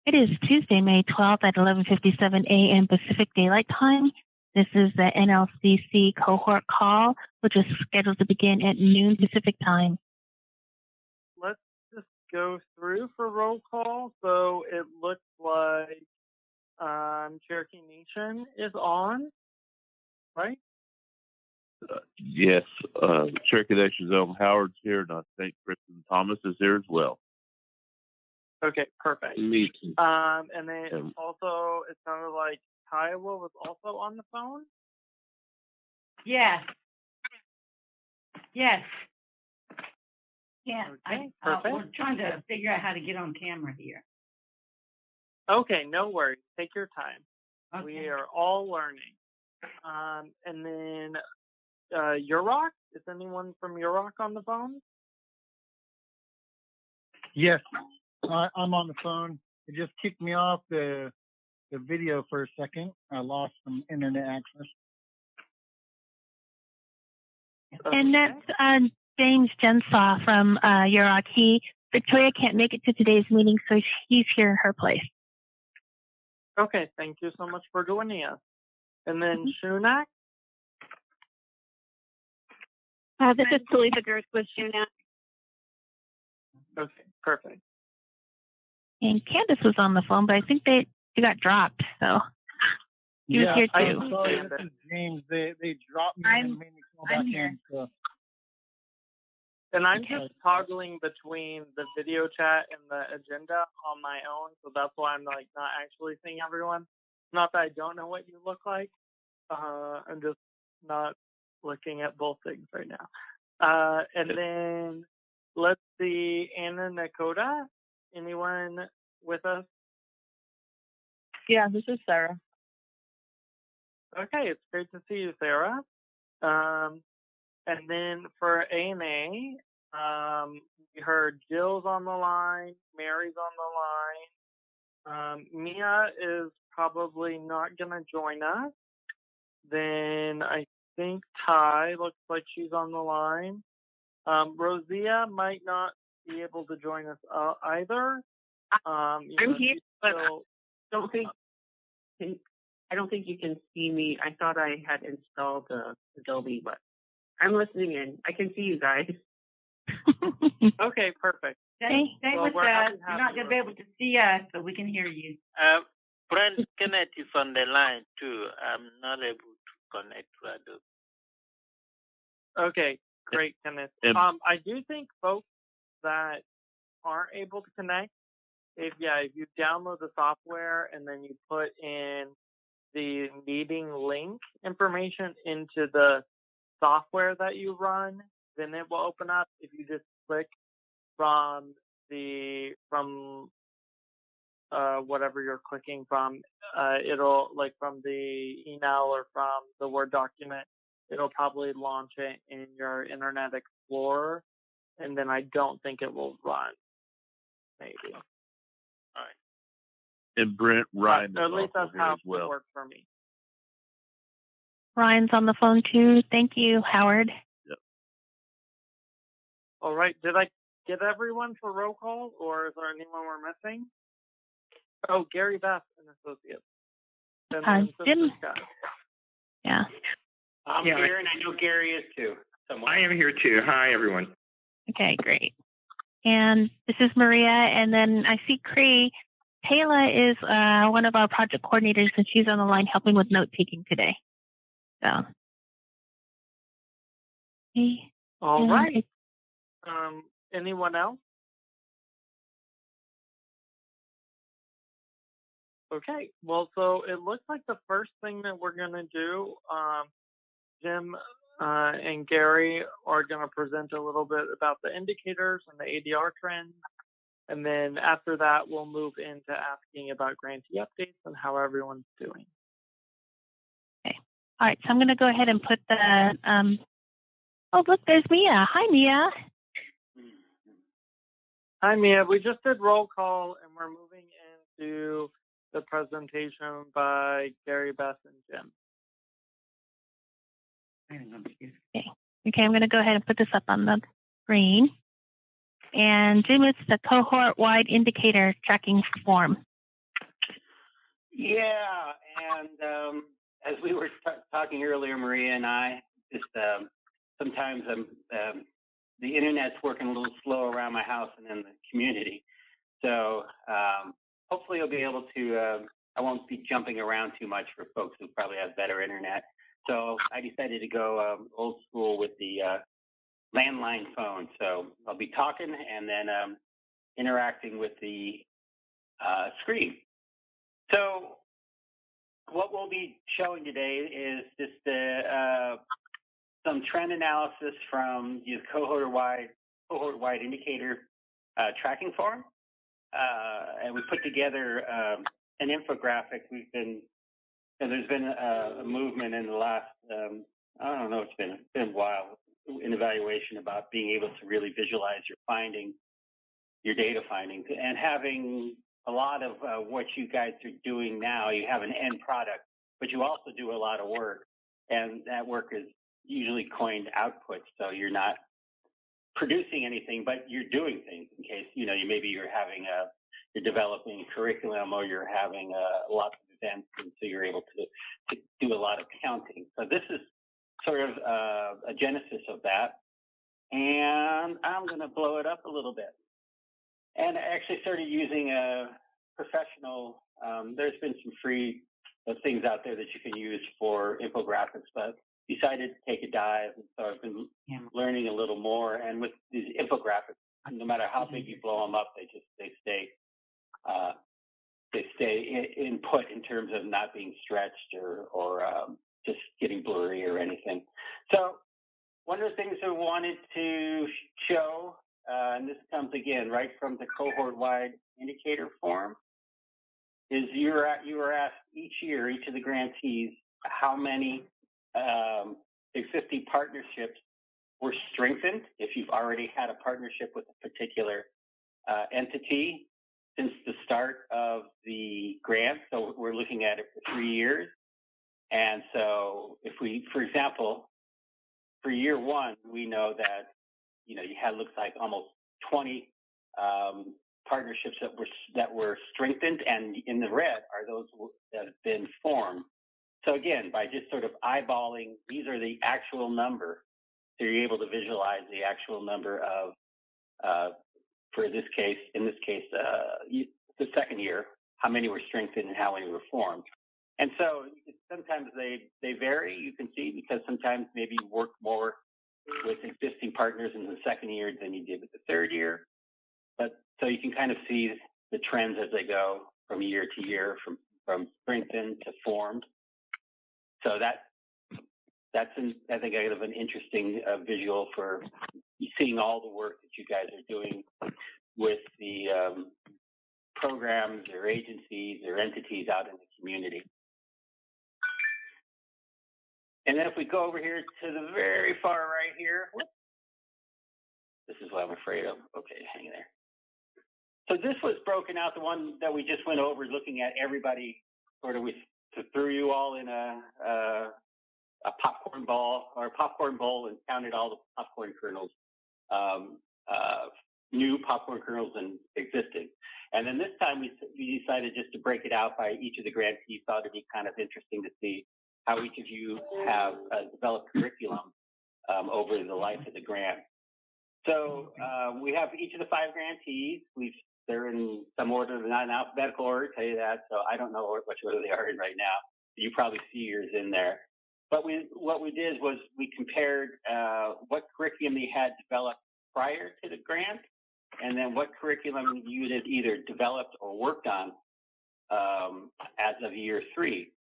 It is Tuesday, May 12th at 11:57 a.m. Pacific Daylight Time. This is the NLCC Cohort call, which is scheduled to begin at noon Pacific Time. Let's just go through for roll call. So it looks like Cherokee Nation is on, right? Yes, Cherokee Nation's own Howard's here, and I think Kristen Thomas is here as well. Okay, perfect. Me too. And then also, it sounded like Kiowa was also on the phone. Yes. Yeah, Okay, perfect. we're trying to figure out how to get on camera here. Okay, no worries. Take your time. Okay. We are all learning. And then Yurok, is anyone from Yurok on the phone? Yes, I'm on the phone. It just kicked me off the video for a second. I lost some internet access. And that's James Jensaw from Yurok. Victoria can't make it to today's meeting, so he's here in her place. Okay, thank you so much for joining us. And then Shunak? This is Talitha Gertz with Shunak. Okay, perfect. And Candace was on the phone, but I think she got dropped, so he was here too. I'm sorry, this is James. They dropped me and made me call back in. So. And I'm just toggling between the video chat and the agenda on my own, so that's why I'm not actually seeing everyone. Not that I don't know what you look like. I'm just not looking at both things right now. And then let's see, Anna Nakota. Anyone with us? Yeah, this is Sarah. Okay, it's great to see you, Sarah. And then for ANA, we heard Jill's on the line, Mary's on the line. Mia is probably not going to join us. Then I think Ty looks like she's on the line. Rosia might not be able to join us either. I'm here, but I don't think you can see me. I thought I had installed Adobe, but I'm listening in. I can see you guys. Okay, perfect. Stay with us. You're not going to be able to see us, but we can hear you. Brent Kenneth is on the line too. I'm not able to connect to Adobe. Okay, great, Kenneth. I do think folks that aren't able to connect, if you download the software and then you put in the meeting link information into the software that you run, then it will open up. If you just click from whatever you're clicking from, it'll, like from the email or from the Word document, it'll probably launch it in your Internet Explorer, and then I don't think it will run. Maybe. All right. And Brent, Ryan is at least that's also how here as well. it works for me. Ryan's on the phone too. Thank you, Howard. Yep. All right. Did I get everyone for roll call, or is there anyone we're missing? Oh, Gary Beth and Associates. Jim. Yeah. I'm here, and I know Gary is too. I am here too. Hi, everyone. Okay, great. And this is Maria, and then I see Cree. Kayla is one of our project coordinators, and she's on the line helping with note-taking today. So. Okay. All right. Anyone else? Okay. Well, so it looks like the first thing that we're going to do, Jim and Gary are going to present a little bit about the indicators and the ADR trends. And then after that, we'll move into asking about grantee updates and how everyone's doing. Okay. All right. So I'm going to go ahead and put the, oh, look, there's Mia. Hi, Mia. Hi, Mia. We just did roll call, and we're moving into the presentation by Gary, Beth, and Jim. Okay, I'm going to go ahead and put this up on the screen. And Jim, it's the cohort-wide indicator tracking form. Yeah, and as we were talking earlier, Maria and I, just sometimes the internet's working a little slow around my house and in the community. So hopefully you'll be able to, I won't be jumping around too much for folks who probably have better internet. So I decided to go old school with the landline phone. So I'll be talking and then interacting with the screen. So what we'll be showing today is just some trend analysis from the cohort-wide indicator tracking form. And we put together an infographic. There's been a movement in the last, I don't know, it's been a while in evaluation about being able to really visualize your data findings, and having a lot of what you guys are doing now. You have an end product, but you also do a lot of work, and that work is usually coined output. So you're not producing anything, but you're doing things. In case maybe you're developing curriculum, or you're having lots of events, and so you're able to do a lot of counting. So this is sort of a genesis of that, and I'm going to blow it up a little bit. And I actually started using a professional. There's been some free things out there that you can use for infographics, but decided to take a dive. And so I've been learning a little more. And with these infographics, no matter how big you blow them up, they stay in put in terms of not being stretched or just getting blurry or anything. So one of the things I wanted to show, and this comes again right from the cohort-wide indicator form, is you were asked each year, each of the grantees, how many existing partnerships were strengthened if you've already had a partnership with a particular entity since the start of the grant. So we're looking at it for 3 years. And so if we, for example, for year one, we know that, you had, looks like almost 20 partnerships that were strengthened, and in the red are those that have been formed. So again, by just sort of eyeballing, these are the actual number. So you're able to visualize the actual number of, in this case, the second year, how many were strengthened and how many were formed. And so sometimes they vary, you can see, because sometimes maybe you work more with existing partners in the second year than you did with the third year. But so you can kind of see the trends as they go from year to year, from strengthened to formed. So that's I think kind of an interesting visual for seeing all the work that you guys are doing with the programs or agencies or entities out in the community. And then if we go over here to the very far right here, this is what I'm afraid of. Okay, hang there. So this was broken out, the one that we just went over, looking at everybody, sort of, we threw you all in a popcorn bowl and counted all the popcorn kernels, new popcorn kernels and existing. And then this time we decided just to break it out by each of the grantees. Thought it'd be kind of interesting to see how each of you have developed curriculum over the life of the grant. So we have each of the 5 grantees. They're in some order, not in alphabetical order, tell you that. So I don't know which order they are in right now. You probably see yours in there. But what we did was we compared what curriculum they had developed prior to the grant, and then what curriculum you had either developed or worked on as of year 3.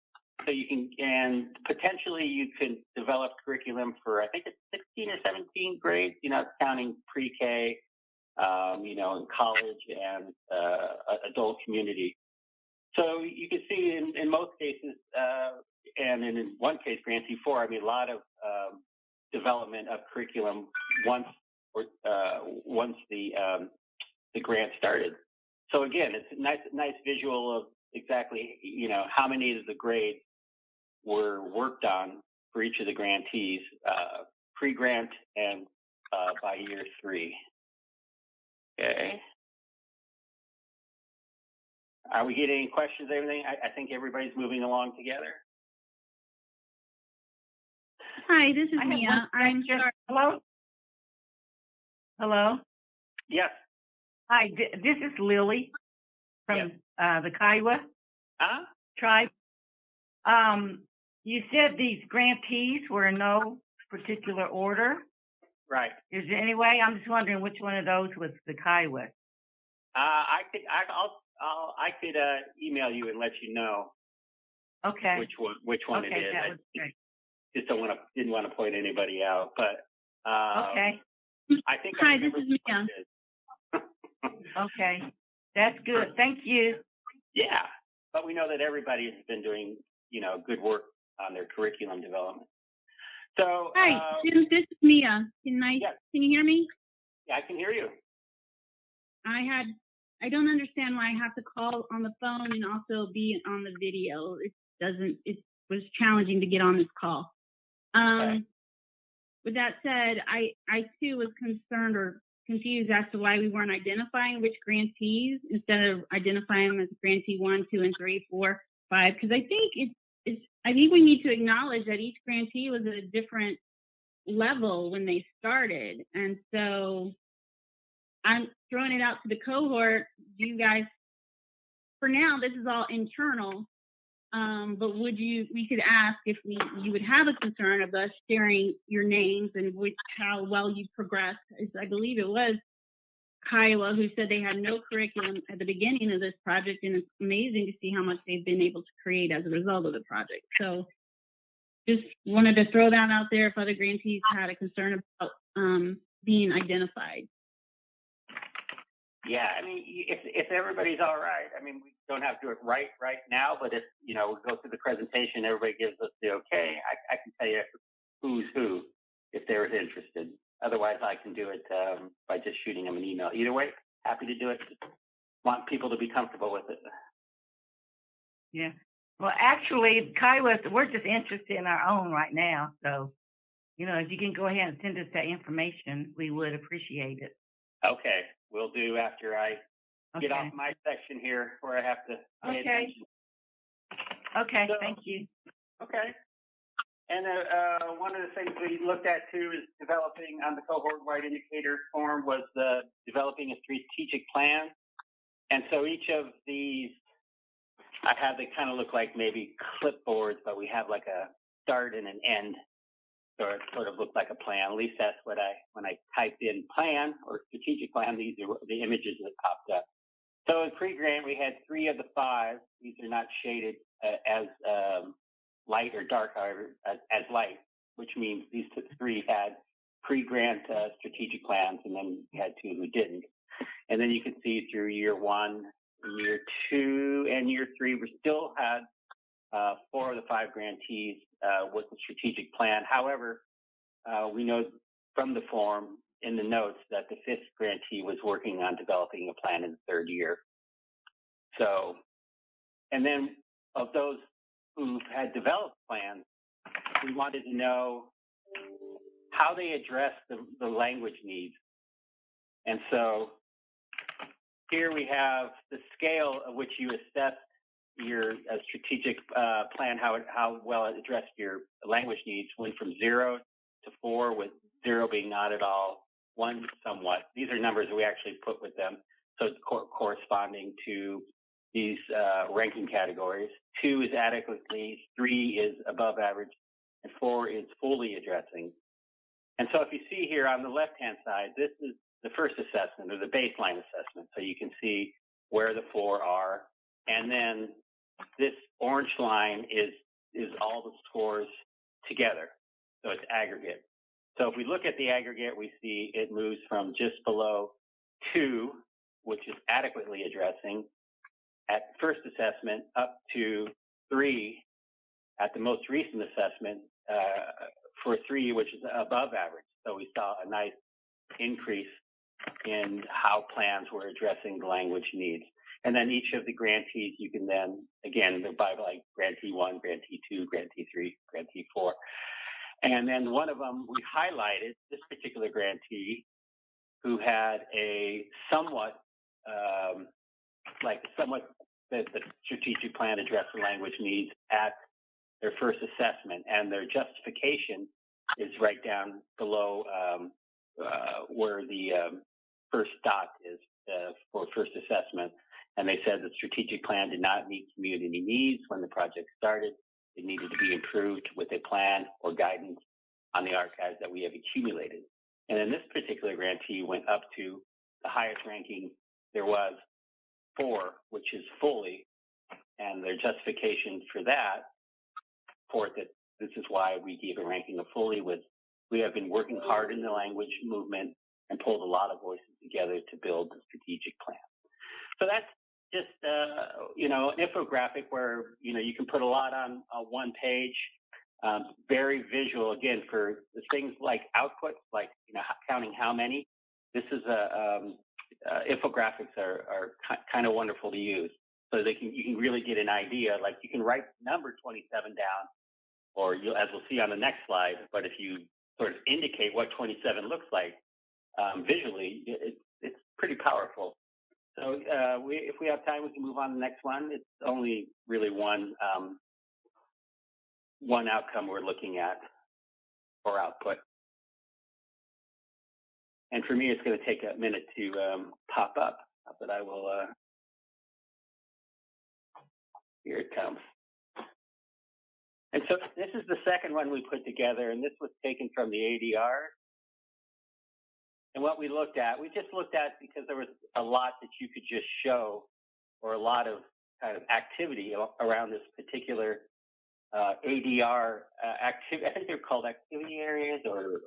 So you can, and potentially you can develop curriculum for, I think it's 16 or 17 grades, counting pre-K, in college and adult community. So you can see in most cases, and in one case, grantee 4, a lot of development of curriculum once the grant started. So again, it's a nice visual of exactly, how many of the grades were worked on for each of the grantees, pre-grant and by year 3. Okay. Are we getting any questions, everything? I think everybody's moving along together. Hi, this is Mia. I'm sorry. Hello? Hello? Yes. Hi, this is Lily from the Kiowa tribe. You said these grantees were in no particular order. Right. Is there any way? I'm just wondering which one of those was the Kiowa. I could email you and let you know. Okay. Which one it is. That was great. Just didn't want to point anybody out, but okay. I think. Hi, this is Mia. Okay, that's good. Thank you. Yeah, but we know that everybody has been doing, good work on their curriculum development. So. Hi, Jim. This is Mia. Can you hear me? Yeah, I can hear you. I don't understand why I have to call on the phone and also be on the video. It was challenging to get on this call. Okay. With that said, I too was concerned or confused as to why we weren't identifying which grantees instead of identifying them as grantee 1, 2, and 3, 4, 5. Because I think we need to acknowledge that each grantee was at a different level when they started, and so I'm throwing it out to the cohort. You guys, for now, this is all internal. But we could ask if you would have a concern of us sharing your names and how well you progressed. I believe it was Kiowa who said they had no curriculum at the beginning of this project, and it's amazing to see how much they've been able to create as a result of the project. So just wanted to throw that out there if other grantees had a concern about being identified. Yeah, I mean, if everybody's all right, I mean, we don't have to do it right now, but if, we go through the presentation, everybody gives us the okay, I can tell you who's who if they're interested. Otherwise, I can do it by just shooting them an email. Either way, happy to do it. Just want people to be comfortable with it. Yeah. Well, actually, Kiowa, we're just interested in our own right now. So, if you can go ahead and send us that information, we would appreciate it. Okay. Will do after I get off my section here where I have to pay attention. Okay, so, thank you. Okay. And one of the things we looked at too is developing on the cohort-wide indicator form was developing a strategic plan. And so each of these, I have they kind of look like maybe clipboards, but we have like a start and an end. So it sort of looked like a plan. At least that's what when I typed in plan or strategic plan, these are the images that popped up. So in pre-grant, we had 3 of the 5. These are not shaded as light or dark, however, as light, which means these 3 had pre-grant strategic plans, and then we had 2 who didn't. And then you can see through year 1, year 2, and year 3, we still had 4 of the 5 grantees with the strategic plan. However, we know from the form in the notes that the 5th grantee was working on developing a plan in the 3rd year. So, and then of those who had developed plans, we wanted to know how they addressed the language needs. And so here we have the scale at which you assess your strategic plan, how well it addressed your language needs, went from 0 to 4, with 0 being not at all, 1 somewhat. These are numbers that we actually put with them, so it's corresponding to these ranking categories. 2 is adequately, 3 is above average, and 4 is fully addressing. And so if you see here on the left-hand side, this is the first assessment, or the baseline assessment. So you can see where the 4 are, and then this orange line is all the scores together. So it's aggregate. So if we look at the aggregate, we see it moves from just below 2, which is adequately addressing, at first assessment, up to 3 at the most recent assessment for 3, which is above average. So we saw a nice increase in how plans were addressing the language needs. And then each of the grantees, you can then, again, they're by like grantee 1, grantee 2, grantee 3, grantee 4. And then one of them, we highlighted this particular grantee who had a somewhat that the strategic plan addressed the language needs at their first assessment, and their justification is right down below where the first dot is for first assessment. And they said the strategic plan did not meet community needs when the project started. It needed to be improved with a plan or guidance on the archives that we have accumulated. And then this particular grantee went up to the highest ranking there was, 4, which is fully, and their justification for that, for that this is why we gave a ranking of fully, was we have been working hard in the language movement and pulled a lot of voices together to build the strategic plan. So that's just, an infographic where, you can put a lot on one page, very visual, again, for the things like outputs, like, counting how many. This is infographics are kind of wonderful to use. So you can really get an idea, like you can write number 27 down, or as we'll see on the next slide, but if you sort of indicate what 27 looks like visually, it's pretty powerful. So if we have time, we can move on to the next one. It's only really one outcome we're looking at, or output. And for me, it's going to take a minute to pop up, but I will, here it comes. And so this is the second one we put together, and this was taken from the ADR. And what we just looked at because there was a lot that you could just show, or a lot of kind of activity around this particular ADR activity. I think they're called activity areas, or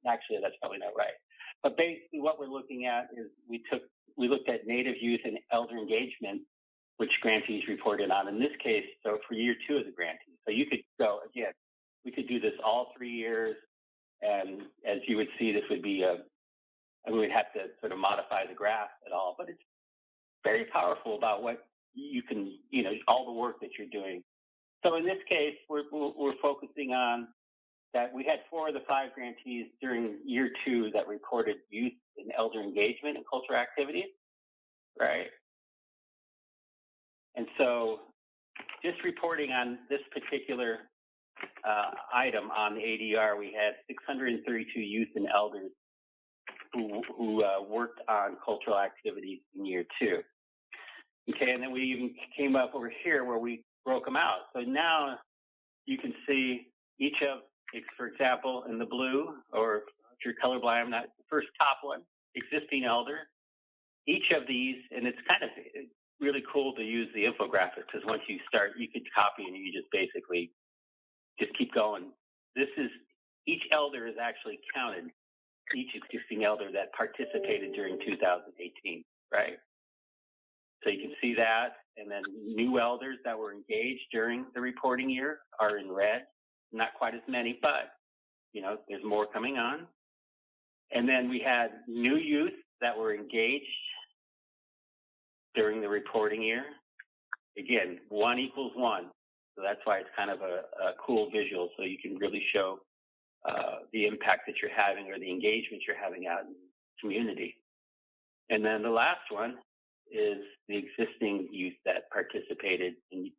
actually that's probably not right. But basically what we're looking at is we looked at Native youth and elder engagement, which grantees reported on in this case, so for year 2 of the grantee. So you could go, again, we could do this all 3 years, and as you would see, this would be we'd have to sort of modify the graph at all, but it's very powerful about what you can, all the work that you're doing. So in this case, we're focusing on that we had 4 of the 5 grantees during year 2 that reported youth and elder engagement and cultural activities, right? And so just reporting on this particular item on the ADR, we had 632 youth and elders who worked on cultural activities in year 2. Okay, and then we even came up over here where we broke them out. So now you can see each of, for example, in the blue, or if you're colorblind, not the first top one, existing elder. Each of these, and it's kind of really cool to use the infographic, because once you start, you could copy and you just basically just keep going. Each elder is actually counted, each existing elder that participated during 2018, right? So you can see that, and then new elders that were engaged during the reporting year are in red. Not quite as many, but, there's more coming on. And then we had new youth that were engaged during the reporting year. Again, 1 equals 1. So that's why it's kind of a cool visual, so you can really show the impact that you're having, or the engagement you're having out in the community. And then the last one is the existing youth that participated in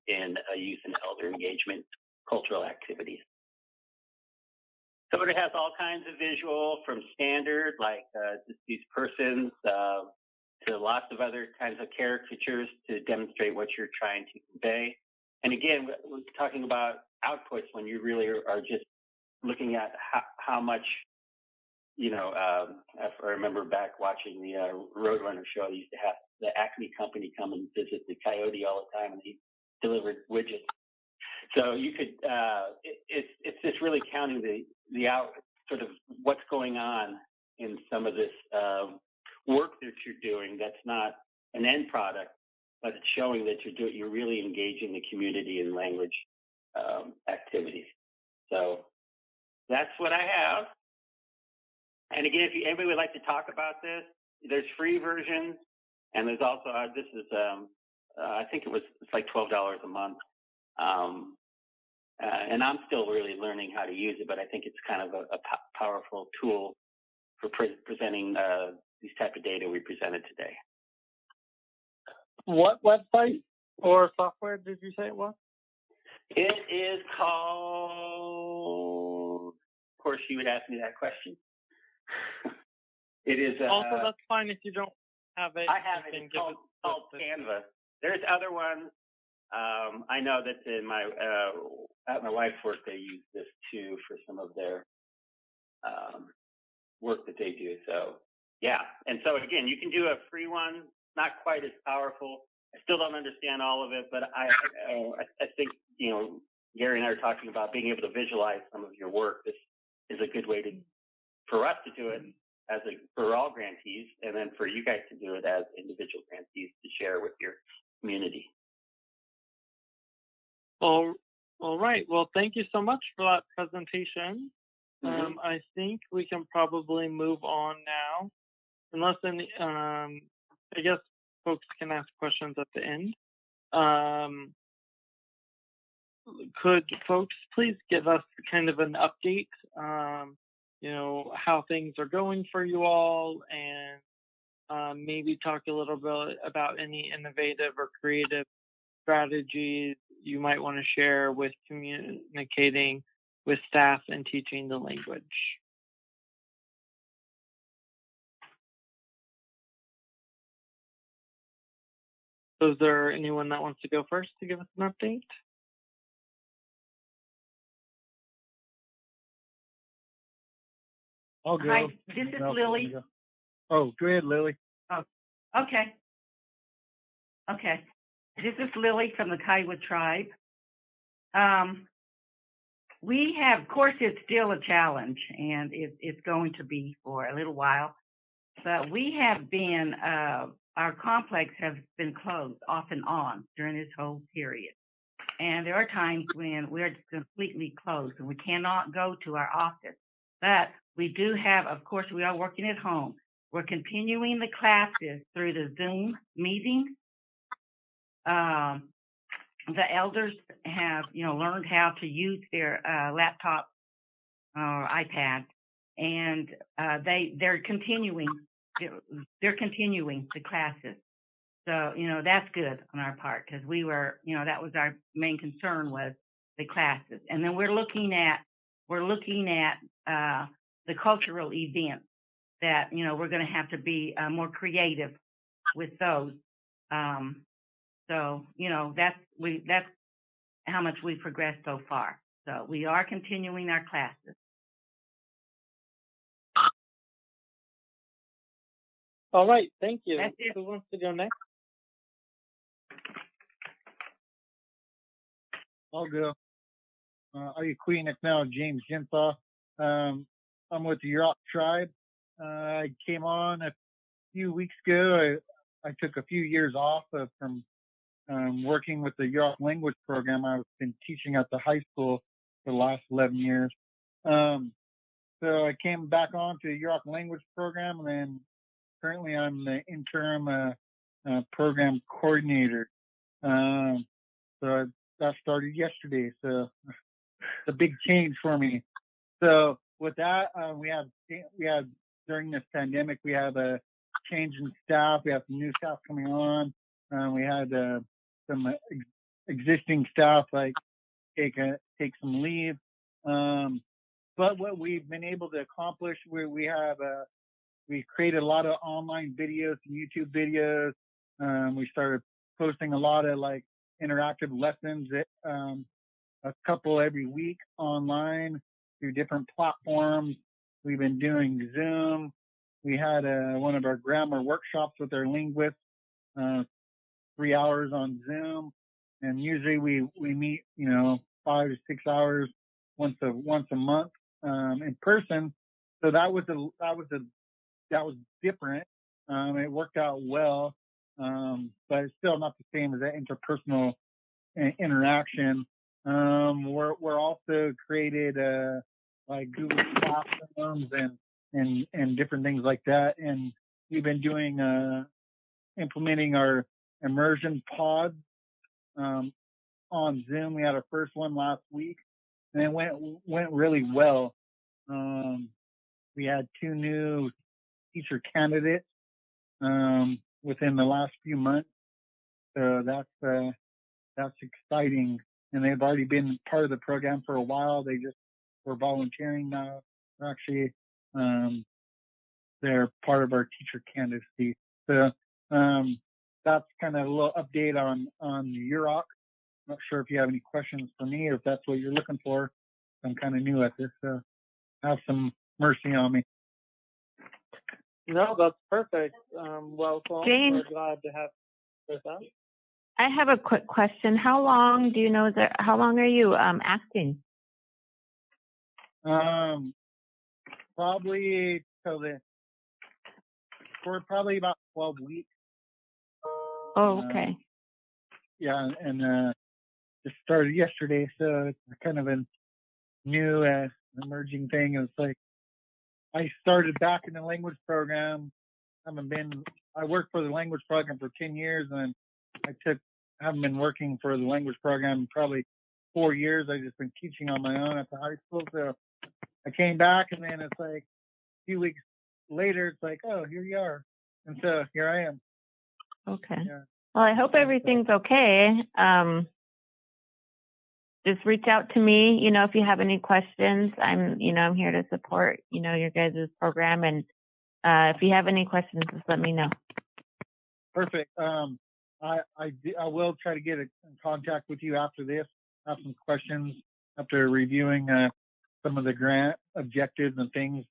youth and elder engagement cultural activities. So it has all kinds of visual, from standard, like just these persons, to lots of other kinds of caricatures to demonstrate what you're trying to convey. And again, we're talking about outputs when you really are just looking at how much, I remember back watching the Roadrunner show. They used to have the Acme company come and visit the Coyote all the time, and he delivered widgets. So you could, it's just really counting the out, sort of what's going on in some of this work that you're doing. That's not an end product, but it's showing that you're really engaging the community in language activities. So that's what I have. And again, if anybody would like to talk about this, there's free versions, and there's also this is I think it's like $12 a month. And I'm still really learning how to use it, but I think it's kind of a powerful tool for presenting these type of data we presented today. What website Or software, did you say it was? It is called, of course, you would ask me that question. It is. Also, that's fine if you don't have it. I have it. It's called Canva. There's other ones. I know that in at my wife's work, they use this too for some of their work that they do. So, yeah. And so, again, you can do a free one, not quite as powerful. I still don't understand all of it, but I think, Gary and I are talking about being able to visualize some of your work. This is a good way for us to do it for all grantees, and then for you guys to do it as individual grantees to share with your community. All right. Well, thank you so much for that presentation. I think we can probably move on now, unless any. I guess folks can ask questions at the end. Could folks please give us kind of an update? How things are going for you all, and maybe talk a little bit about any innovative or creative strategies you might want to share with communicating with staff and teaching the language. So is there anyone that wants to go first to give us an update? I'll go. Hi, this is Lily. Oh, go ahead, Lily. Oh, okay. Okay. This is Lily from the Kiowa tribe. We have, of course, it's still a challenge, and it's going to be for a little while. But we have been, our complex has been closed off and on during this whole period. And there are times when we're just completely closed and we cannot go to our office. But we do have, of course, we are working at home. We're continuing the classes through the Zoom meetings. The elders have, learned how to use their laptop or iPad, and they're continuing the classes. So, that's good on our part, because we were, that was our main concern, was the classes. And then we're looking at the cultural events that, we're going to have to be more creative with those. So, that's how much we've progressed so far. So we are continuing our classes. All right, thank you. That's it. Who wants to go next? I'll go. Are you Queen? It's now James Jinthaw. I'm with the Yurok tribe. I came on a few weeks ago. I took a few years off from working with the Yurok language program. I've been teaching at the high school for the last 11 years. So I came back on to the Yurok language program, and then currently I'm the interim program coordinator. So that started yesterday. So it's a big change for me. So with that, we had during this pandemic, we had a change in staff. We have some new staff coming on. We had some existing staff take some leave. But what we've been able to accomplish, we created a lot of online videos and YouTube videos. We started posting a lot of interactive lessons, a couple every week online through different platforms. We've been doing Zoom. We had one of our grammar workshops with our linguists, 3 hours on Zoom, and usually we meet 5 to 6 hours once a month in person. So that was different. It worked out well, but it's still not the same as that interpersonal interaction. We're also created Google Classrooms and different things like that, and we've been doing implementing our immersion pods on Zoom. We had our first one last week, and it went really well. We had 2 new teacher candidates within the last few months, so that's exciting. And they've already been part of the program for a while. They just were volunteering now. They're actually, they're part of our teacher candidacy. So that's kind of a little update on UROC. Not sure if you have any questions for me or if that's what you're looking for. I'm kind of new at this, so have some mercy on me. No, that's perfect. Welcome. James, We're glad to have this up. I have a quick question. How long do you know that? How long are you acting? Probably for probably about 12 weeks. Oh, okay. Yeah, and just started yesterday, so it's kind of a new emerging thing. It's like I started back in the language program. I worked for the language program for 10 years, and haven't been working for the language program in probably 4 years. I've just been teaching on my own at the high school. So I came back, and then it's like a few weeks later, it's like, oh, here you are. And so here I am. Okay. Yeah. Well, I hope everything's okay. Just reach out to me, if you have any questions. I'm here to support, your guys' program. And if you have any questions, just let me know. Perfect. I will try to get in contact with you after this. Have some questions after reviewing some of the grant objectives and things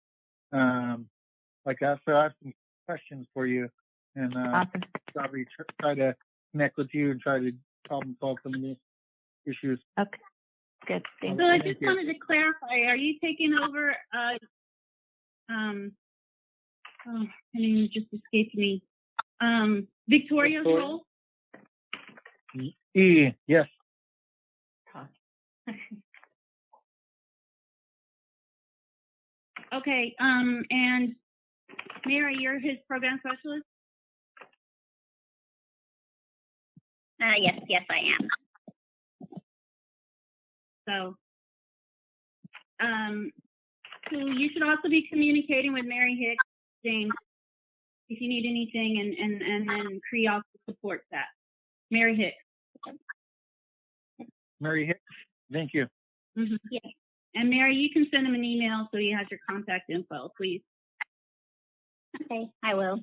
like that. So I have some questions for you, and Awesome. probably try to connect with you and try to problem solve some of these issues. Okay. Good. Thank So you. I just wanted to clarify, are you taking over, her name just escaped me, Victoria's role? Yes. Okay, and Mary, you're his program specialist? Yes, I am. So you should also be communicating with Mary Hicks, James, if you need anything, and then Cree also supports that. Mary Hicks. Mary Hicks, thank you. Mm-hmm. Yes. And Mary, you can send him an email so he has your contact info, please. Okay, I will.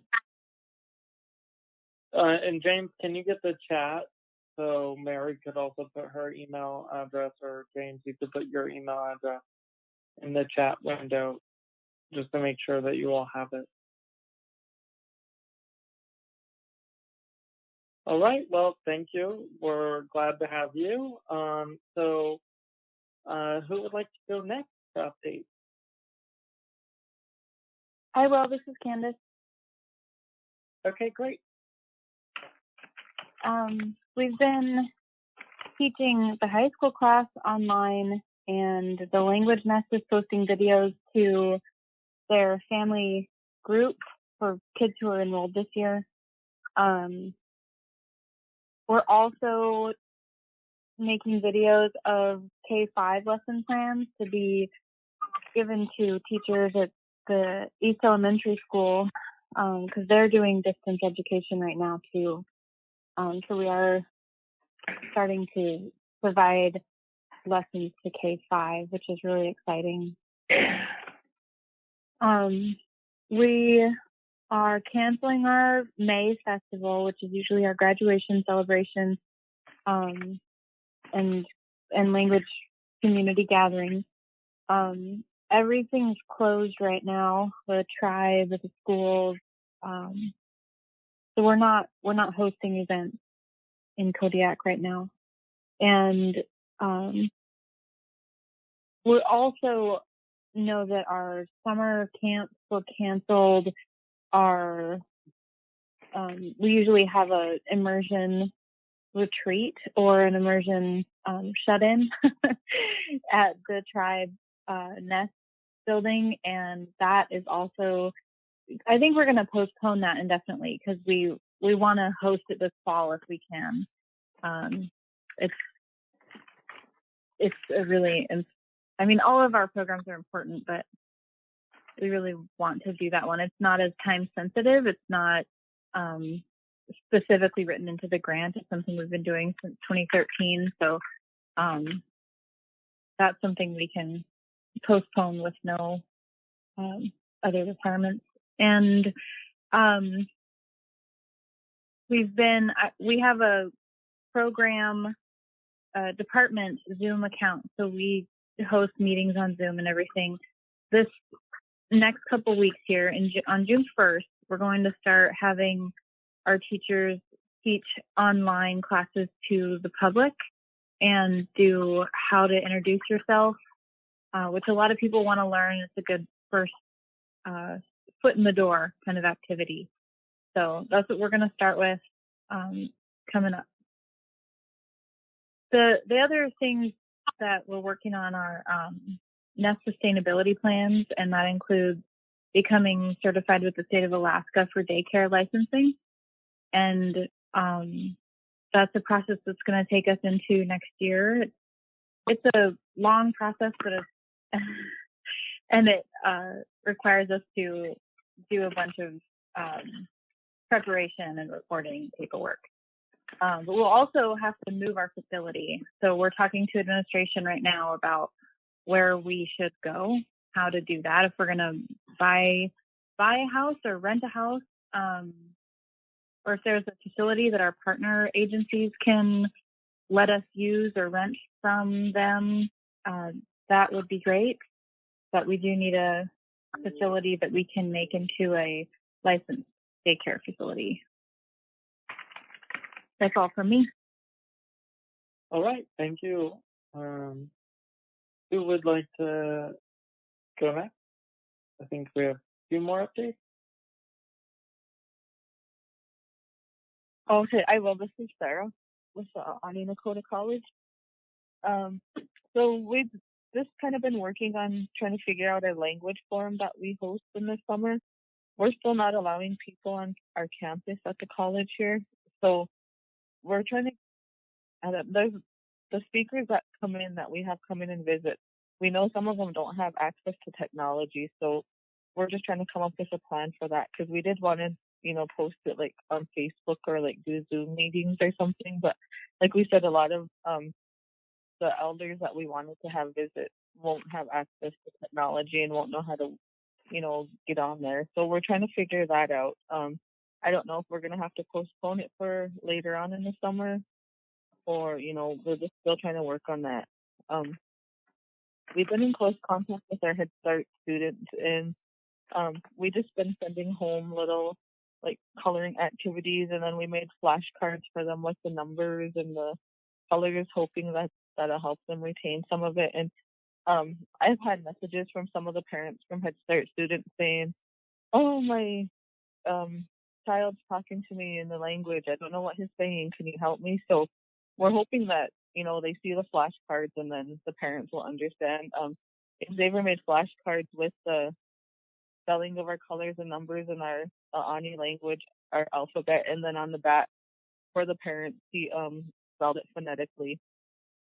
And James, can you get the chat so Mary could also put her email address, or James, you could put your email address in the chat window just to make sure that you all have it. All right. Well, thank you. We're glad to have you. So who would like to go next to update? Hi, Will. This is Candace. Okay, great. We've been teaching the high school class online, and the Language Nest is posting videos to their family group for kids who are enrolled this year. We're also making videos of K-5 lesson plans to be given to teachers at the East Elementary School, because they're doing distance education right now too. So we are starting to provide lessons to K-5, which is really exciting. We are canceling our May festival, which is usually our graduation celebration, and language community gathering. Everything's closed right now. The tribe, the schools. So we're not hosting events in Kodiak right now. And we also know that our summer camps were canceled. We usually have a immersion retreat or an immersion shut-in at the tribe Nest building, and that is also, I think we're going to postpone that indefinitely because we want to host it this fall if we can. It's a really, I mean, all of our programs are important, but we really want to do that one. It's not as time sensitive. It's not, specifically written into the grant. It's something we've been doing since 2013. So that's something we can postpone with no other requirements. And we have a program department Zoom account, so we host meetings on Zoom and everything. This next couple weeks here, on June 1st, we're going to start having our teachers teach online classes to the public and do how to introduce yourself, which a lot of people want to learn. It's a good first foot in the door kind of activity. So that's what we're going to start with coming up. The other things that we're working on are NEST sustainability plans, and that includes becoming certified with the state of Alaska for daycare licensing. And that's a process that's going to take us into next year. It's a long process, but and it requires us to do a bunch of preparation and reporting paperwork. But we'll also have to move our facility. So we're talking to administration right now about where we should go, how to do that, if we're going to buy a house or rent a house, or if there's a facility that our partner agencies can let us use or rent from them, that would be great. But we do need a facility that we can make into a licensed daycare facility. That's all from me. All right, thank you. Who would like to go next? I think we have a few more updates. Okay, I will. This is Sarah with Ani Nakota College. So we've just kind of been working on trying to figure out a language forum that we host in the summer. We're still not allowing people on our campus at the college here, so we're trying to. There's the speakers that come in that we have come in and visit. We know some of them don't have access to technology, so we're just trying to come up with a plan for that, because we did want to, post it like on Facebook or like do Zoom meetings or something. But like we said, a lot of the elders that we wanted to have visit won't have access to technology and won't know how to, get on there. So we're trying to figure that out. I don't know if we're going to have to postpone it for later on in the summer, or, we're just still trying to work on that. We've been in close contact with our Head Start students, and we just been sending home little like coloring activities, and then we made flashcards for them with the numbers and the colors, hoping that that'll help them retain some of it. And I've had messages from some of the parents from Head Start students saying, "Oh, my child's talking to me in the language. I don't know what he's saying. Can you help me?" So we're hoping that, they see the flashcards and then the parents will understand. Xavier made flashcards with the spelling of our colors and numbers in our Ani language, our alphabet, and then on the back for the parents, he spelled it phonetically.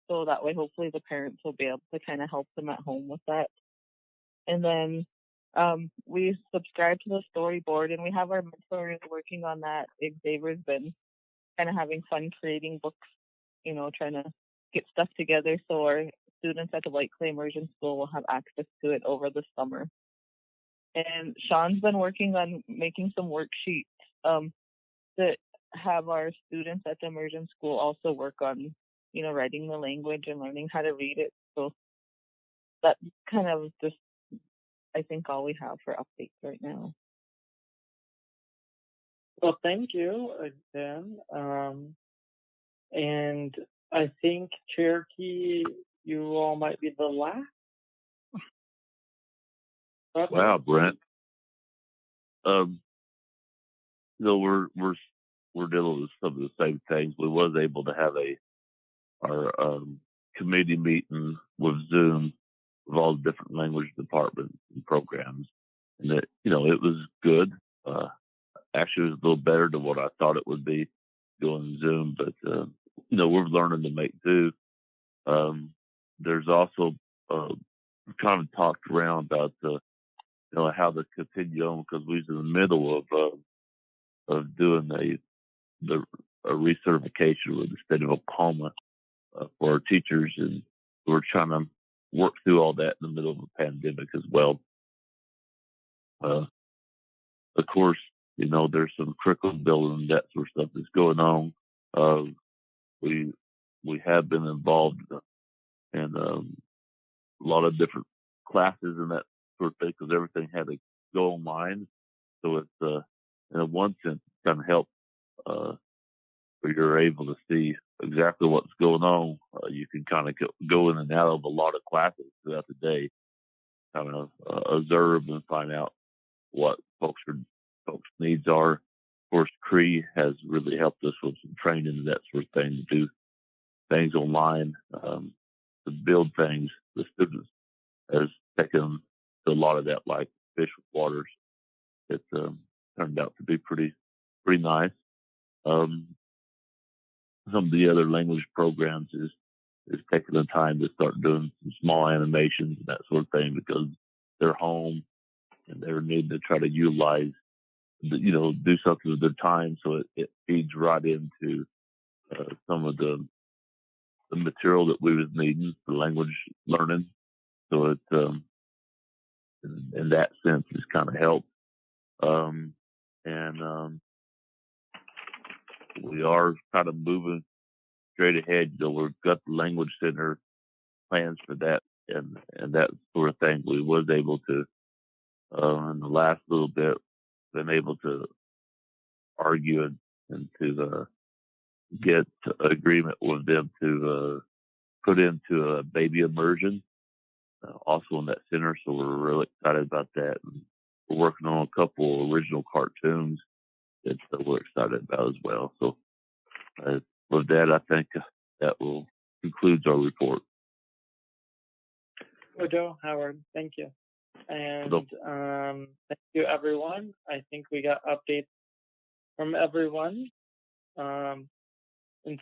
So that way, hopefully, the parents will be able to kind of help them at home with that. And then we subscribe to the storyboard, and we have our mentors working on that. Xavier's been kind of having fun creating books, trying to get stuff together so our students at the White Clay Immersion School will have access to it over the summer. And Sean's been working on making some worksheets that have our students at the immersion school also work on, writing the language and learning how to read it. So that's kind of just, I think, all we have for updates right now. Well, thank you again. And I think, Cherokee, you all might be the last. Wow, Brent. We're dealing with some of the same things. We was able to have our committee meeting with Zoom with all the different language departments and programs, and it was good. Actually, it was a little better than what I thought it would be doing Zoom, but we're learning to make do. There's also kind of talked around about how to continue on, because we was in the middle of doing a recertification with the state of Oklahoma for our teachers, and we're trying to work through all that in the middle of a pandemic as well. Of course, there's some curriculum building, that sort of stuff that's going on. We have been involved in a lot of different classes and that sort of thing, because everything had to go online. So it's in one sense, it's kind of helped where you're able to see exactly what's going on. You can kind of go in and out of a lot of classes throughout the day, kind of observe and find out what folks' needs are. Of course, Cree has really helped us with some training and that sort of thing, to do things online, to build things. The students has taken a lot of that, like fish with waters. It turned out to be pretty nice. Some of the other language programs is taking the time to start doing some small animations and that sort of thing, because they're home and they're needing to try to utilize, do something with their time. So it feeds right into some of the material that we was needing for language learning. So it, in that sense, it's kind of helped. We are kind of moving straight ahead. We've got the language center plans for that and that sort of thing. We was able to, in the last little bit, been able to argue and to get agreement with them to put into a baby immersion also in that center. So we're really excited about that. And we're working on a couple original cartoons that we're excited about as well. So with that, I think that will conclude our report. Joe, Howard, thank you. And thank you, everyone. I think we got updates from everyone. And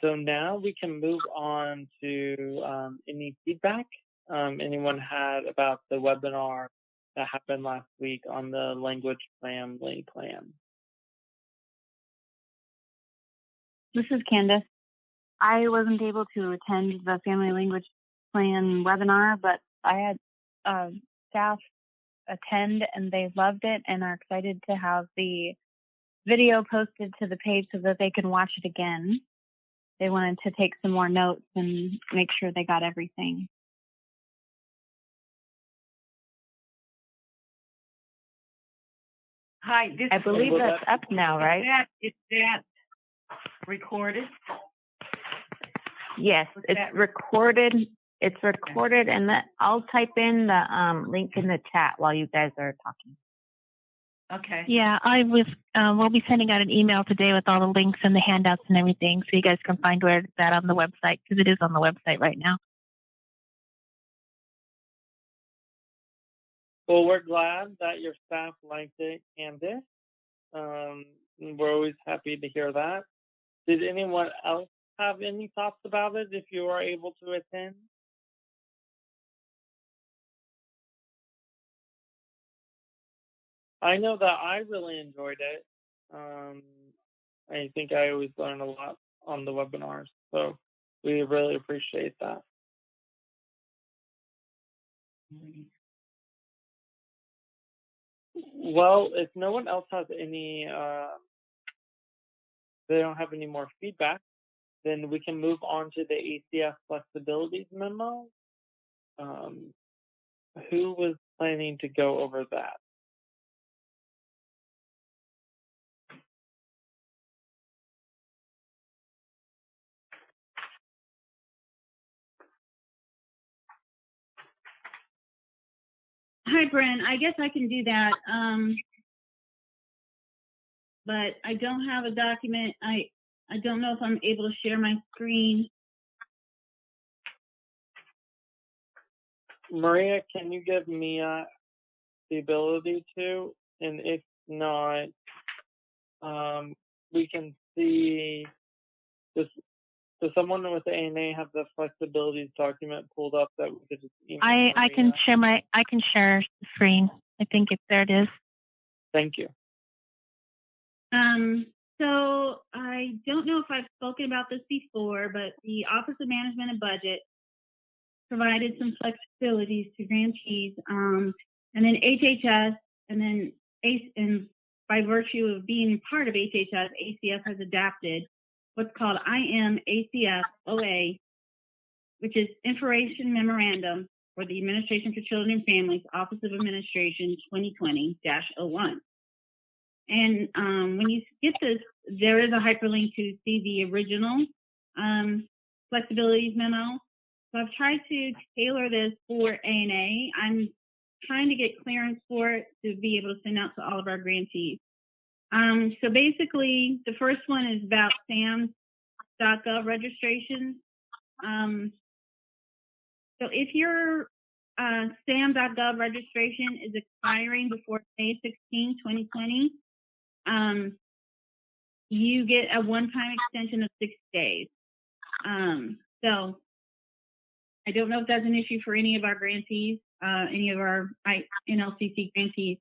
so now we can move on to any feedback anyone had about the webinar that happened last week on the language family plan. This is Candace. I wasn't able to attend the family language plan webinar, but I had staff attend and they loved it and are excited to have the video posted to the page so that they can watch it again. They wanted to take some more notes and make sure they got everything. Hi, I believe that's up now, right? Is that recorded? Yes, it's recorded. It's recorded, and I'll type in the link in the chat while you guys are talking. Okay. Yeah, we'll be sending out an email today with all the links and the handouts and everything, so you guys can find where it's at on the website, because it is on the website right now. Well, we're glad that your staff liked it, Candace. We're always happy to hear that. Did anyone else have any thoughts about it if you were able to attend? I know that I really enjoyed it. I think I always learn a lot on the webinars, so we really appreciate that. Well, if no one else has any, they don't have any more feedback, then we can move on to the ACF flexibilities memo. Who was planning to go over that? Hi, Brent. I guess I can do that. But I don't have a document. I don't know if I'm able to share my screen. Maria, can you give Mia the ability to? And if not, we can see this. Does someone with the ANA have the flexibilities document pulled up that we could just email? I can share the screen. I think there it is. Thank you. So I don't know if I've spoken about this before, but the Office of Management and Budget provided some flexibilities to grantees, and then HHS, and then and by virtue of being part of HHS, ACF has adapted what's called IMACF OA, which is Information Memorandum for the Administration for Children and Families, Office of Administration 2020-01. And when you get this, there is a hyperlink to see the original flexibilities memo. So I've tried to tailor this for ANA. I'm trying to get clearance for it to be able to send out to all of our grantees. So basically, the first one is about SAMS.gov registrations. So if your SAM.gov registration is expiring before May 16, 2020, you get a one-time extension of 6 days. So I don't know if that's an issue for any of our grantees, any of our NLCC grantees.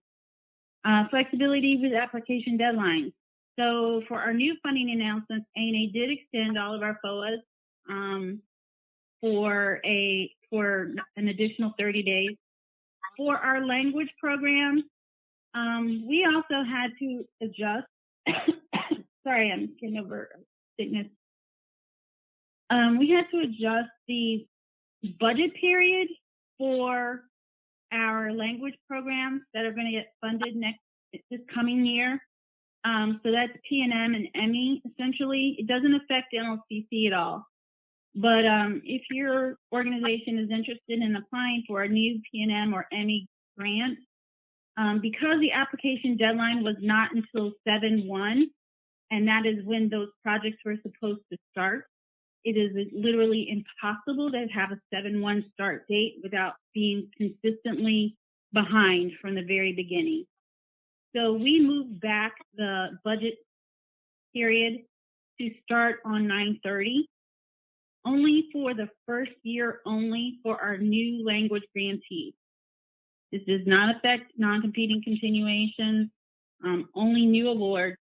Flexibility with application deadlines. So for our new funding announcements, ANA did extend all of our FOAs for an additional 30 days. For our language programs, we also had to adjust. Sorry, I'm getting over sickness. We had to adjust the budget period for our language programs that are going to get funded this coming year. So that's PNM and Emmy, essentially. It doesn't affect NLCC at all. But if your organization is interested in applying for a new PNM or Emmy grant, because the application deadline was not until 7/1, and that is when those projects were supposed to start, it is literally impossible to have a 7/1 start date without being consistently behind from the very beginning. So we moved back the budget period to start on 9/30, only for the first year only for our new language grantees. This does not affect non-competing continuations, only new awards.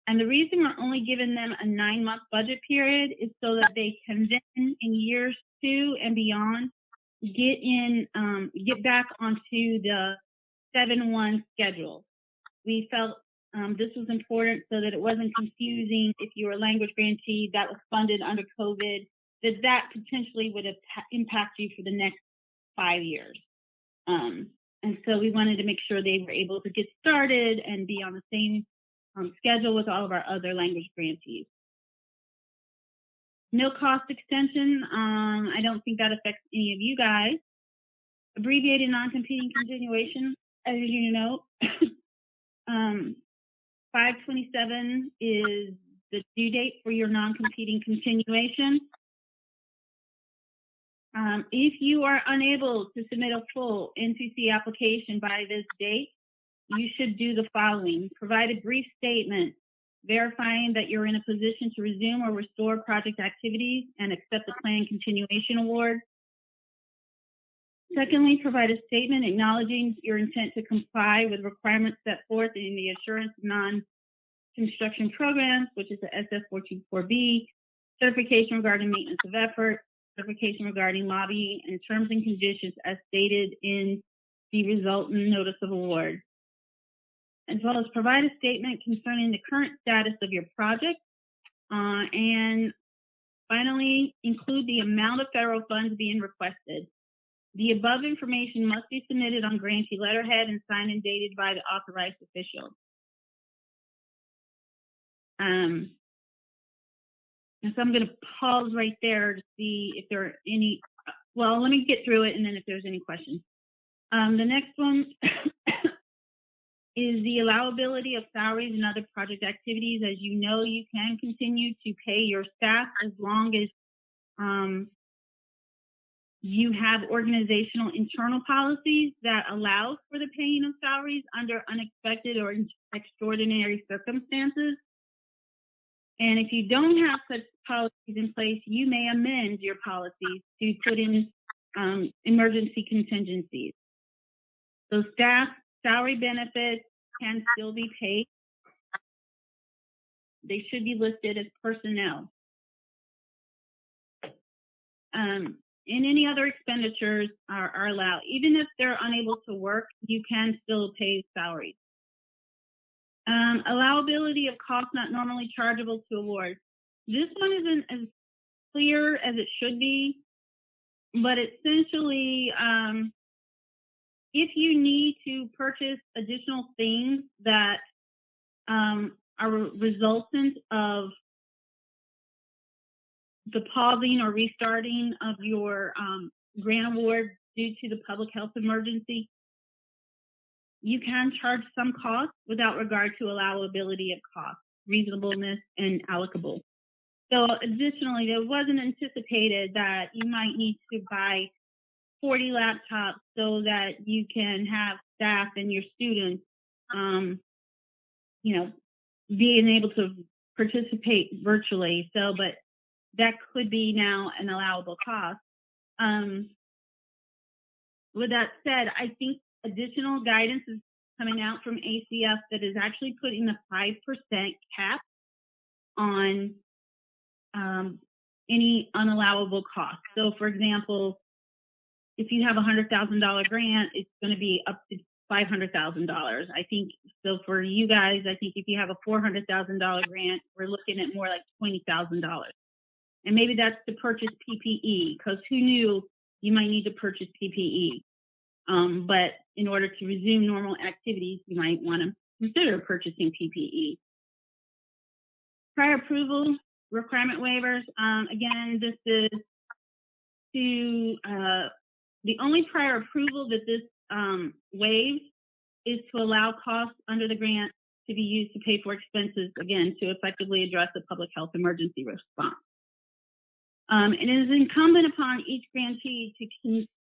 And the reason we're only giving them a 9-month budget period is so that they can then, in years 2 and beyond, get back onto the 7/1 schedule. We felt this was important so that it wasn't confusing if you were a language grantee that was funded under COVID, that potentially would impact you for the next 5 years. And so we wanted to make sure they were able to get started and be on the same schedule with all of our other language grantees. No cost extension. I don't think that affects any of you guys. Abbreviated non-competing continuation, as you know. 5/27 is the due date for your non-competing continuation. If you are unable to submit a full NCC application by this date, you should do the following. Provide a brief statement verifying that you're in a position to resume or restore project activities and accept the planned continuation award. Secondly, provide a statement acknowledging your intent to comply with requirements set forth in the Assurance of Non-Construction Programs, which is the SF424B, certification regarding maintenance of effort, certification regarding lobbying, and terms and conditions as stated in the resultant notice of award, as well as provide a statement concerning the current status of your project, and finally, include the amount of federal funds being requested. The above information must be submitted on grantee letterhead and signed and dated by the authorized official. And so I'm going to pause right there to see if there are any, well, let me get through it and then if there's any questions. The next one is the allowability of salaries and other project activities. As you know, you can continue to pay your staff as long as you have organizational internal policies that allow for the paying of salaries under unexpected or extraordinary circumstances. And if you don't have such policies in place, you may amend your policies to put in emergency contingencies. So staff salary benefits can still be paid. they should be listed as personnel. And any other expenditures are allowed. Even if they're unable to work, you can still pay salaries. Allowability of costs not normally chargeable to awards. This one isn't as clear as it should be, but essentially, if you need to purchase additional things that are resultant of the pausing or restarting of your grant award due to the public health emergency, you can charge some costs without regard to allowability of cost, reasonableness, and allocable. So additionally, it wasn't anticipated that you might need to buy 40 laptops so that you can have staff and your students, being able to participate virtually. So, but that could be now an allowable cost. With that said, I think additional guidance is coming out from ACF that is actually putting a 5% cap on any unallowable costs. So, for example, if you have a $100,000 grant, it's going to be up to $500,000. I think so. For you guys, I think if you have a $400,000 grant, we're looking at more like $20,000. And maybe that's to purchase PPE, because who knew you might need to purchase PPE. But in order to resume normal activities, you might want to consider purchasing PPE. Prior approval requirement waivers. Again, this is to the only prior approval that this waives is to allow costs under the grant to be used to pay for expenses, again, to effectively address the public health emergency response. It is incumbent upon each grantee to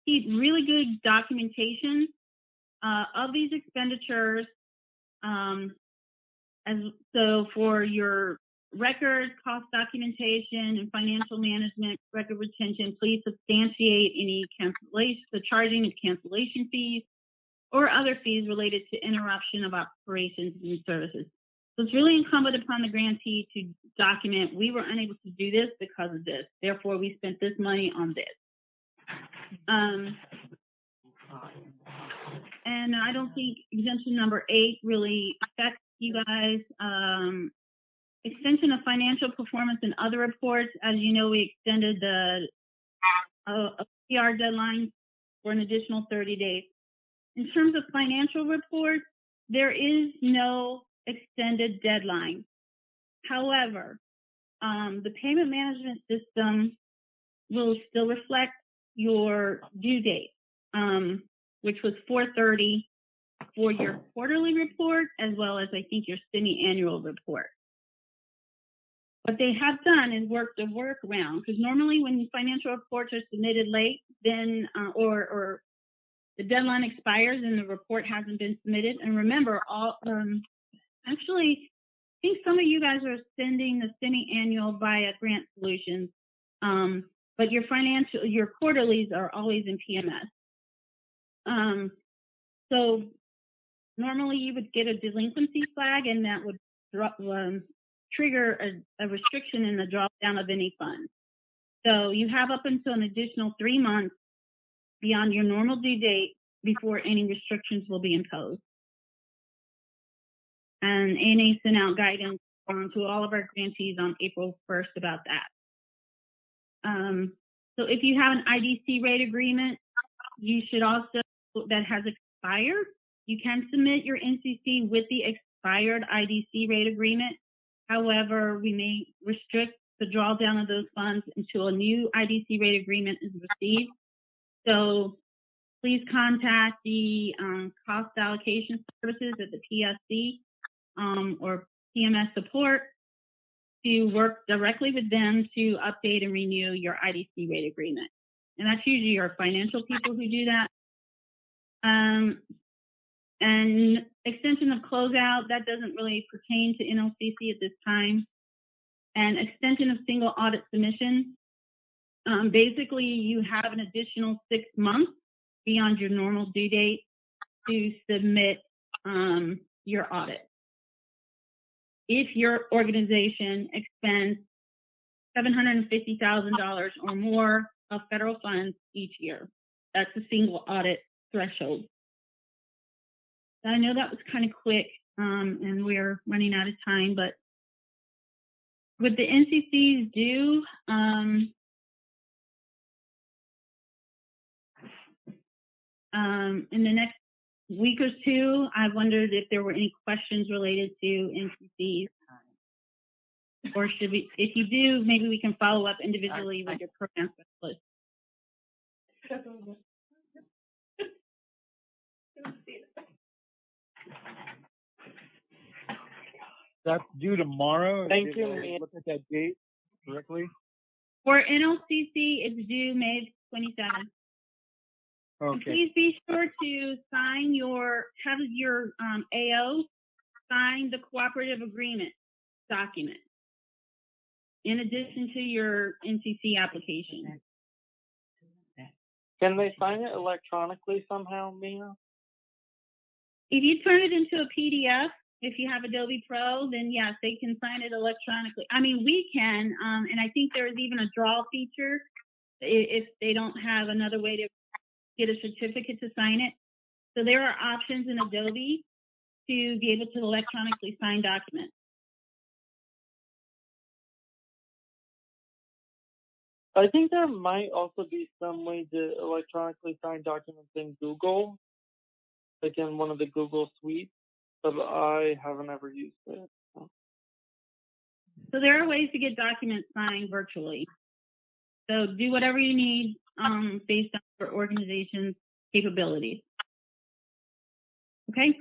keep really good documentation of these expenditures. So for your records, cost documentation, and financial management, record retention, please substantiate any cancellation, the charging of cancellation fees or other fees related to interruption of operations and services. So it's really incumbent upon the grantee to document, we were unable to do this because of this. Therefore, we spent this money on this. And I don't think exemption number 8 really affects you guys. Extension of financial performance and other reports. As you know, we extended the PR deadline for an additional 30 days. In terms of financial reports, there is no extended deadline. However, the payment management system will still reflect your due date, which was 4/30 for your quarterly report, as well as I think your semi-annual report. What they have done is worked a workaround, because normally when financial reports are submitted late, then or the deadline expires and the report hasn't been submitted. And remember, actually, I think some of you guys are sending the semi-annual via Grant Solutions, but your quarterlies are always in PMS. So normally you would get a delinquency flag, and that would trigger a restriction in the drawdown of any funds. So you have up until an additional 3 months beyond your normal due date before any restrictions will be imposed. And ANA sent out guidance to all of our grantees on April 1st about that. So if you have an IDC rate agreement, you should also, that has expired, you can submit your NCC with the expired IDC rate agreement. However, we may restrict the drawdown of those funds until a new IDC rate agreement is received. So please contact the cost allocation services at the PSC or PMS support to work directly with them to update and renew your IDC rate agreement. And that's usually your financial people who do that. And extension of closeout, that doesn't really pertain to NLCC at this time. And extension of single audit submission. Basically, you have an additional 6 months beyond your normal due date to submit your audit. if your organization expends $750,000 or more of federal funds each year. That's a single audit threshold. I know that was kind of quick, and we're running out of time, but with the NCCs due, in the next week or two, I wondered if there were any questions related to NCCs. Or should we, if you do, maybe we can follow up individually with your program specialist. That's due tomorrow. Thank Did you, I Mia. look at that date correctly? For NLCC, it's due May 27th. Okay. Please be sure to sign have your AO sign the cooperative agreement document in addition to your NCC application. Can they sign it electronically somehow, Mia? If you turn it into a PDF, if you have Adobe Pro, then yes, they can sign it electronically. I mean, we can, and I think there's even a draw feature if they don't have another way to get a certificate to sign it. So there are options in Adobe to be able to electronically sign documents. I think there might also be some way to electronically sign documents in Google, like in one of the Google suites, but I haven't ever used it. So there are ways to get documents signed virtually. So do whatever you need based on your organization's capabilities. Okay?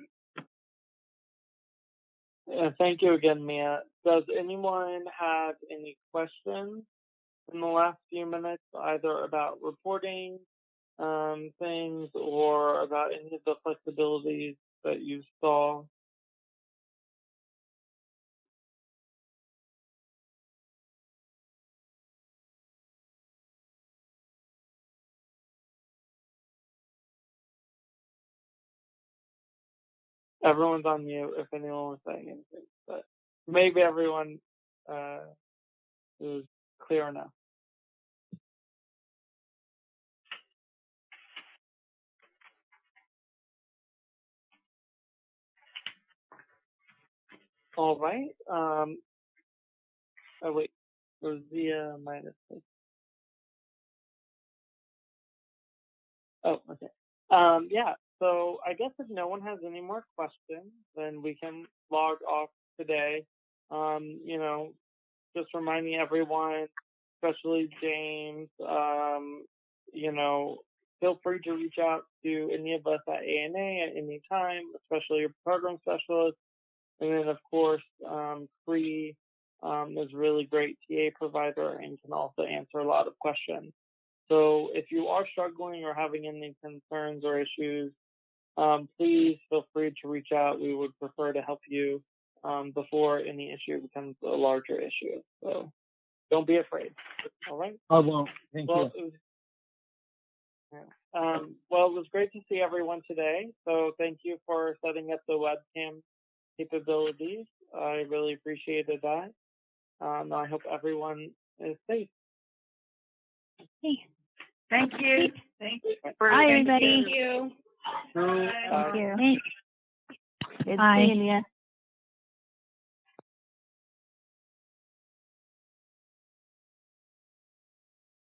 Thank you again, Mia. Does anyone have any questions in the last few minutes, either about reporting things or about any of the flexibilities that you saw? Everyone's on mute if anyone was saying anything, but maybe everyone is clear enough. All right. Oh wait, Rosia minus. Oh, okay. Yeah. So I guess if no one has any more questions, then we can log off today. You know, just reminding everyone, especially James, you know, feel free to reach out to any of us at ANA at any time, especially your program specialist. And then, of course, Cree is a really great TA provider and can also answer a lot of questions. So if you are struggling or having any concerns or issues, please feel free to reach out. We would prefer to help you before any issue becomes a larger issue. So don't be afraid. All right? I won't. Thank you. Well, it was great to see everyone today. So thank you for setting up the webcam capabilities. I really appreciated that. I hope everyone is safe. Hey. Thank you. Thank you. Bye, everybody. Thank you. Thank you. Good Bye. seeing you.